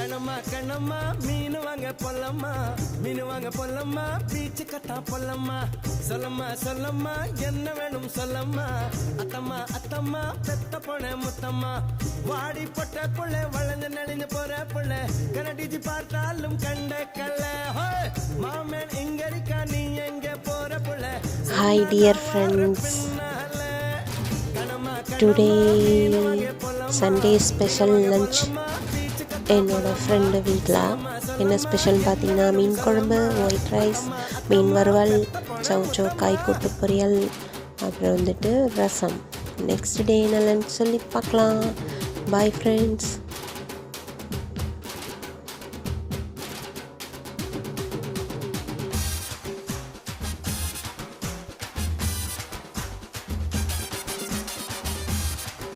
கண்ணம்மா கண்ணம்மா மீன் வாங்க பொல்லம்மா மீன் வாங்க பொல்லம்மா பீச்சு கட்டா பொல்லம்மா சொல்லம்மா சொல்லம்மா என்ன வேணும் சொல்லம்மா அத்தம்மா அத்தம்மா பெத்த பொண்ண முத்தம்மா வாடி பொட்ட புள்ள வளைஞ்ச நெளிஞ்ச போற புள்ள கனடிச்சு பார்த்தாலும் கண்ட கல்ல மாமன் எங்க இருக்கா நீ எங்க போற புள்ள. Hi dear friends, today Sunday special lunch என்னோட ஃப்ரெண்டு வீட்டில் என்ன ஸ்பெஷல் பார்த்தீங்கன்னா மீன் குழம்பு, ஒயிட் ரைஸ், மீன் வறுவல், சவுச்சோ காய் கூட்டு பொரியல், அப்புறம் வந்துட்டு ரசம். நெக்ஸ்ட் டே என்ன லஞ்ச் சொல்லி பார்க்கலாம். Bye friends.